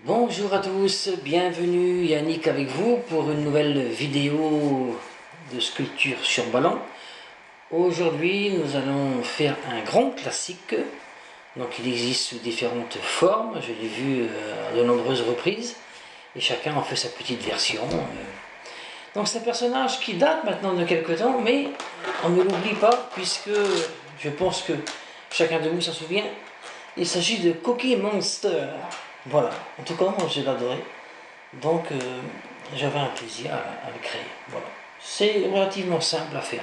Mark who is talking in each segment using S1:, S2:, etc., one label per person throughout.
S1: Bonjour à tous, bienvenue Yannick avec vous pour une nouvelle vidéo de sculpture sur ballon. Aujourd'hui nous allons faire un grand classique, donc il existe sous différentes formes, je l'ai vu à de nombreuses reprises et chacun en fait sa petite version. Donc c'est un personnage qui date maintenant de quelques temps, mais on ne l'oublie pas puisque je pense que chacun de vous s'en souvient. Il s'agit de Cookie Monster. Voilà, en tout cas moi j'ai adoré. Donc j'avais un plaisir à le créer. Voilà. C'est relativement simple à faire.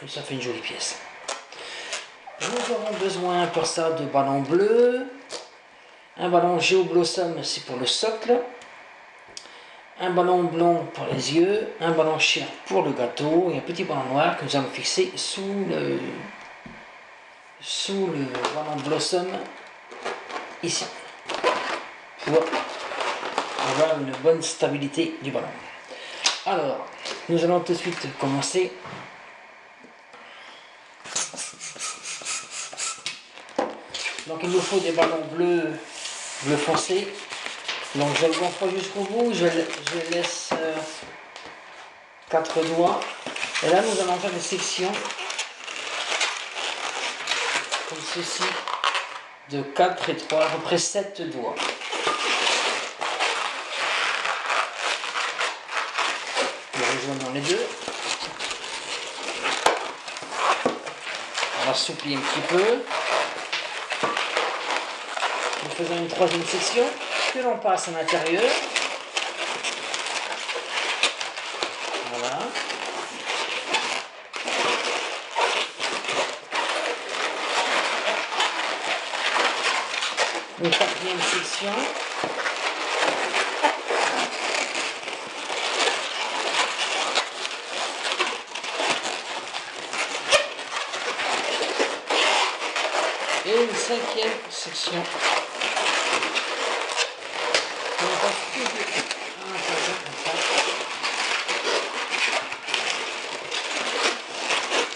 S1: Et ça fait une jolie pièce. Nous aurons besoin pour ça de ballons bleus. Un ballon Geoblossom, c'est pour le socle. Un ballon blanc pour les yeux. Un ballon chair pour le gâteau. Et un petit ballon noir que nous allons fixer sous le ballon Blossom ici. Pour avoir une bonne stabilité du ballon. Alors, nous allons tout de suite commencer. Donc il nous faut des ballons bleu foncé. Donc je le gonfle jusqu'au bout, je laisse 4 doigts. Et là nous allons faire des sections comme ceci de 4 et 3, à peu près 7 doigts. Rejoignons les deux. On va souplir un petit peu. Nous faisons une troisième section que l'on passe à l'intérieur. Voilà. Une quatrième section. Et une cinquième section.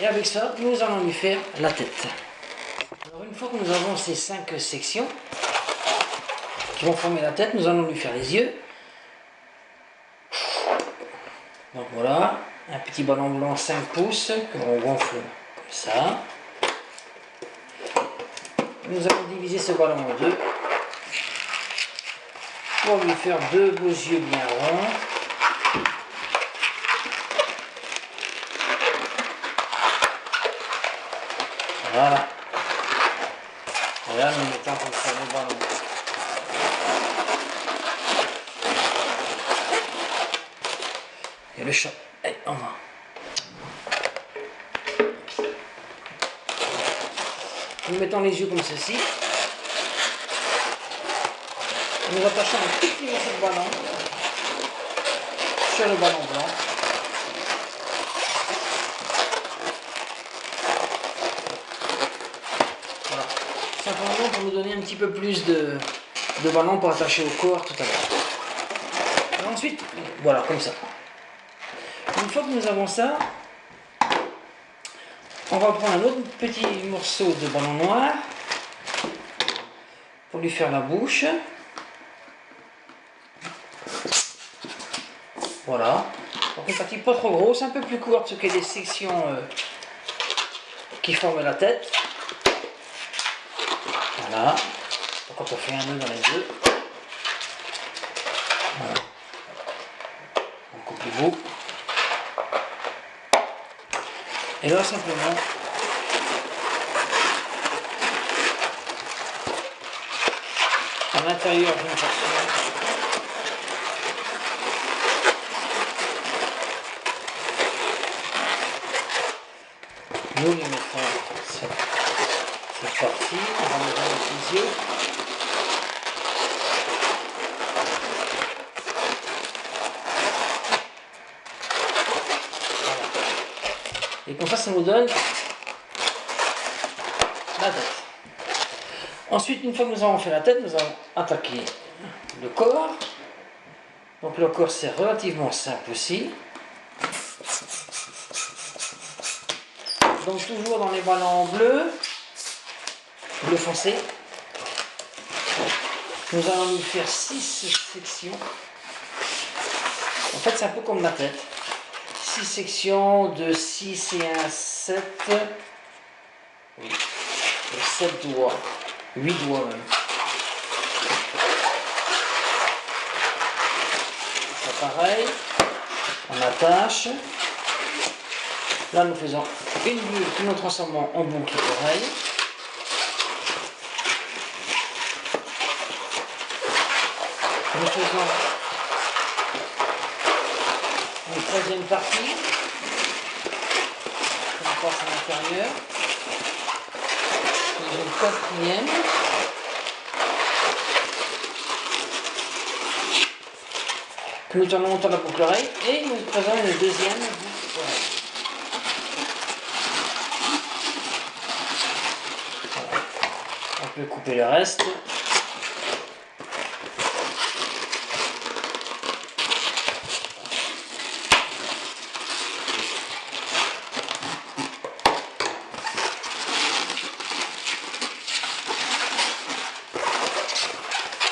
S1: Et avec ça, nous allons lui faire la tête. Alors une fois que nous avons ces 5 sections qui vont former la tête, nous allons lui faire les yeux. Donc voilà, un petit ballon blanc 5 pouces que l'on gonfle comme ça. Nous allons diviser ce ballon en deux pour lui faire deux beaux yeux bien ronds. Voilà. Et là, nous mettons comme ça le ballon. Et le chat. Allez, on va. Nous mettons les yeux comme ceci. Nous attachons un petit morceau de ballon sur le ballon blanc. Voilà. Simplement pour nous donner un petit peu plus de ballon pour attacher au corps tout à l'heure. Et ensuite, voilà, comme ça. Une fois que nous avons ça, on va prendre un autre petit morceau de ballon noir pour lui faire la bouche. Voilà. Donc une partie pas trop grosse, un peu plus courte que les sections qui forment la tête. Voilà. Donc on fait un nœud dans les deux. Voilà. On coupe le bout. Et là simplement à l'intérieur d'une portion, nous lui mettons cette partie, on va mettre les yeux. Et comme ça nous donne la tête. Ensuite, une fois que nous avons fait la tête, nous allons attaquer le corps. Donc le corps, c'est relativement simple aussi. Donc toujours dans les ballons bleus, bleu foncé. Nous allons lui faire 6 sections. En fait, c'est un peu comme ma tête. 6 sections de 6 et 1, 7. Oui, 7 doigts. 8 doigts même. C'est pareil. On attache. Là, nous faisons une bulle que nous transformons en boucle oreille. Nous faisons une troisième partie. On passe à l'intérieur. Une quatrième. Que nous tournons autour de la boucle oreille. Et nous faisons une deuxième boucle oreille. Voilà. On peut couper le reste.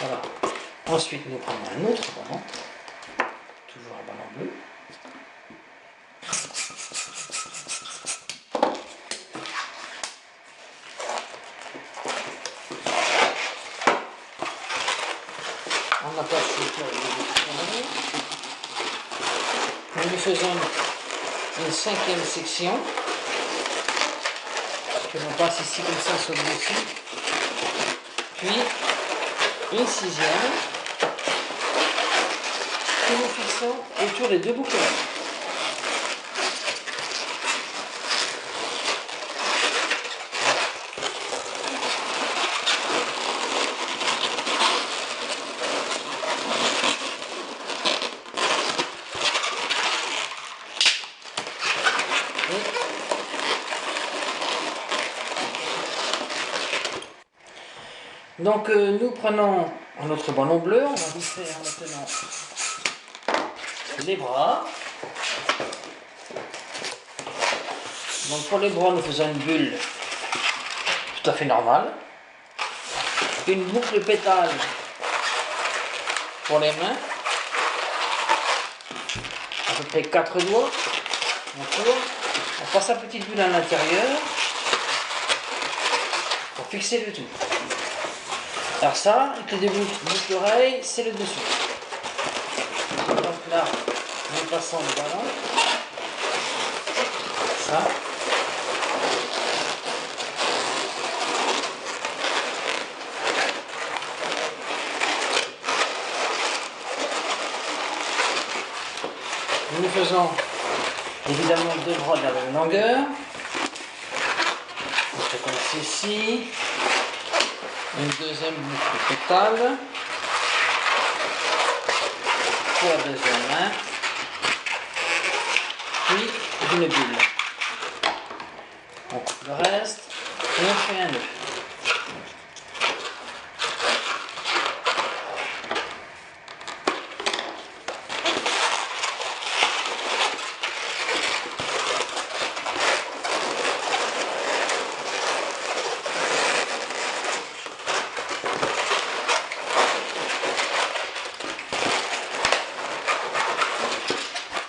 S1: Voilà. Ensuite, nous prenons un autre ballon, toujours un ballon bleu. On attache le cœur de nous lui faisons une cinquième section que l'on passe ici comme ça sur le dessus, puis une sixième que nous fixons autour des deux boucles. Donc nous prenons notre ballon bleu, on va lui faire maintenant les bras. Donc pour les bras, nous faisons une bulle tout à fait normale. Une boucle pétale pour les mains. À peu près 4 doigts. On tourne. On passe la petite bulle à l'intérieur pour fixer le tout. Alors ça, avec les deux boucles d'oreilles, c'est le dessus. Donc là, nous passons le ballon. Ça. Nous faisons évidemment deux bras de la même longueur. On fait comme ceci. Une deuxième boucle pétale pour la deuxième main, puis une bulle. On coupe le reste et on fait un nœud.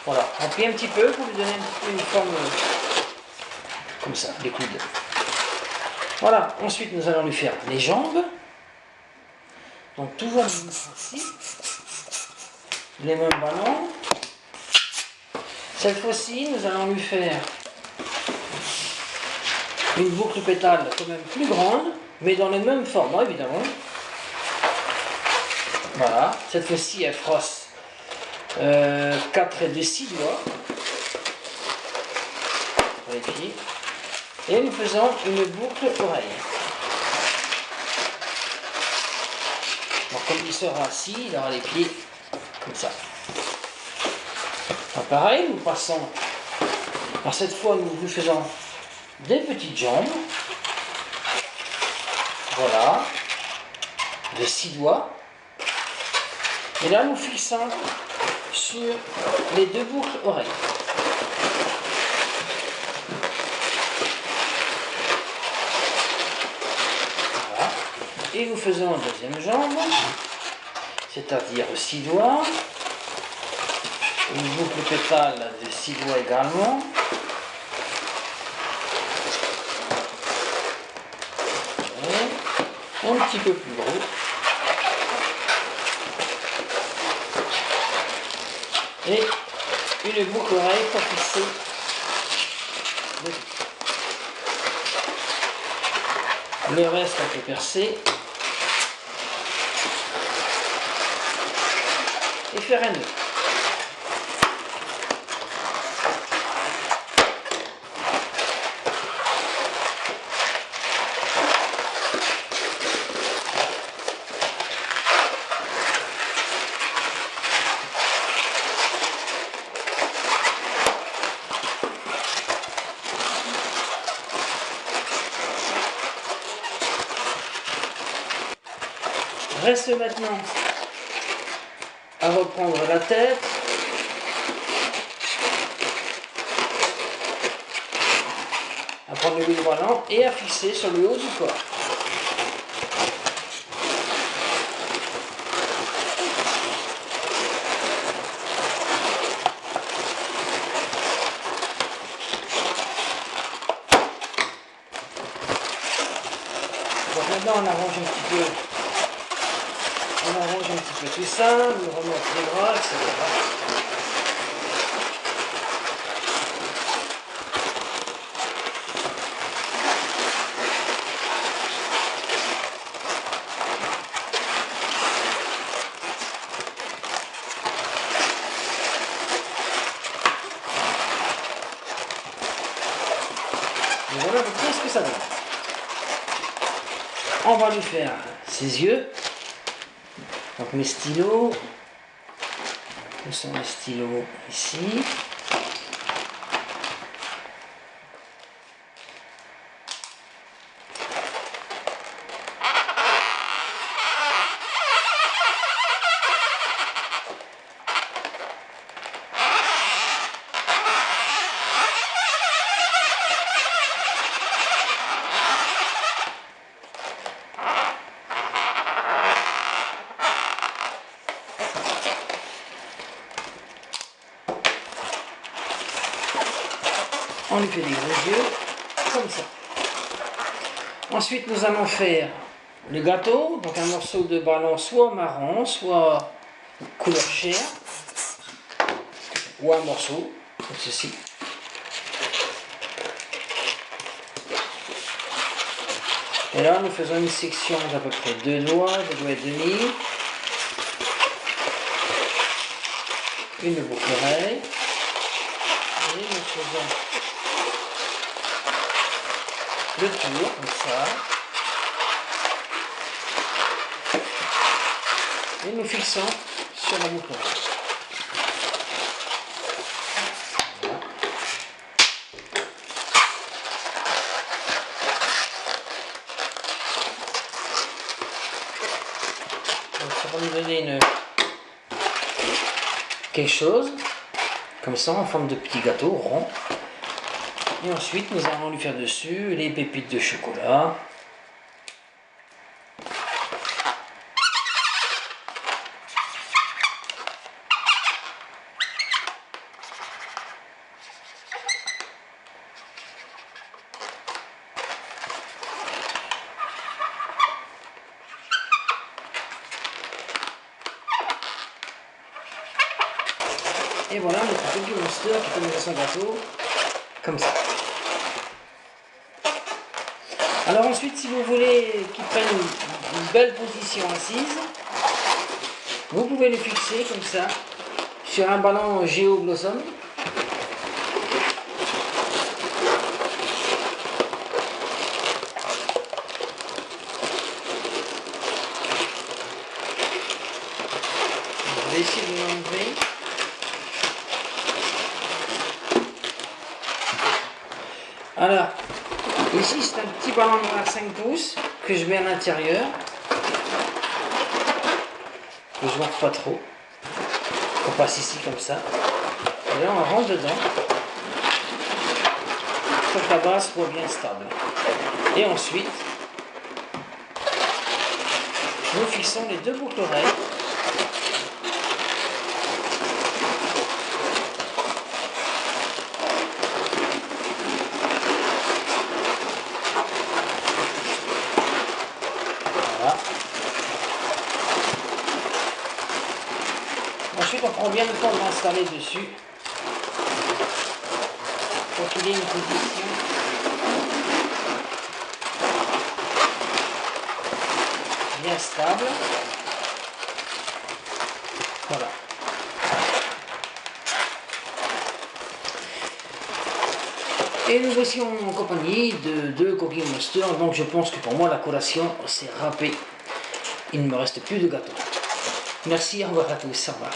S1: Voilà, on plie un petit peu pour lui donner un petit peu une forme comme ça, les coudes. Voilà, ensuite nous allons lui faire les jambes. Donc toujours le même principe, les mêmes ballons. Cette fois-ci, nous allons lui faire une boucle pétale quand même plus grande, mais dans les mêmes formats évidemment. Voilà, cette fois-ci elle froisse 4 et 2, 6 doigts pour les pieds. Et nous faisons une boucle oreille. Donc comme il sera assis, il aura les pieds comme ça. Alors, pareil, nous passons. Alors cette fois, nous lui faisons des petites jambes. Voilà. De 6 doigts. Et là, nous fixons sur les deux boucles oreilles. Voilà. Et nous faisons la deuxième jambe, c'est-à-dire 6 doigts. Une boucle pétale de 6 doigts également. Et un petit peu plus gros. Et une boucle oreille pour fixer le reste on peut percer et faire un nœud. Reste maintenant à reprendre la tête, à prendre le ballon et à fixer sur le haut du corps. Donc maintenant on arrange un petit peu. On arrange un petit peu tout ça, on remonte les bras, etc. Et voilà ce que ça donne. On va lui faire ses yeux. Donc mes stylos, où sont les stylos? Ici. On lui fait des gros yeux, comme ça. Ensuite, nous allons faire le gâteau, donc un morceau de ballon soit marron, soit couleur chair, ou un morceau, comme ceci. Et là, nous faisons une section d'à peu près 2 doigts et demi, une boucle oreille, et nous faisons le tour, comme ça. Et nous fixons sur la boucle. Voilà. Donc ça va nous donner quelque chose, comme ça, en forme de petit gâteau rond. Et ensuite, nous allons lui faire dessus les pépites de chocolat. Et voilà notre Cookie Monster qui fait son gâteau, comme ça. Alors ensuite, si vous voulez qu'il prenne une belle position assise, vous pouvez le fixer comme ça sur un ballon Géo Blossom. Je vais essayer de l'enlever. Alors, ici c'est un petit ballon noir 5 pouces que je mets à l'intérieur, que je ne marque pas trop. On passe ici comme ça. Et là on rentre dedans pour que la base soit bien stable. Et ensuite, Nous fixons les deux boucles oreilles. Voilà. Ensuite, on prend bien le temps de l'installer dessus pour qu'il ait une position bien stable. Voilà. Et nous voici en compagnie de deux Cookie Monster, donc je pense que pour moi la collation c'est râpé. Il ne me reste plus de gâteau. Merci, au revoir à tous, au revoir.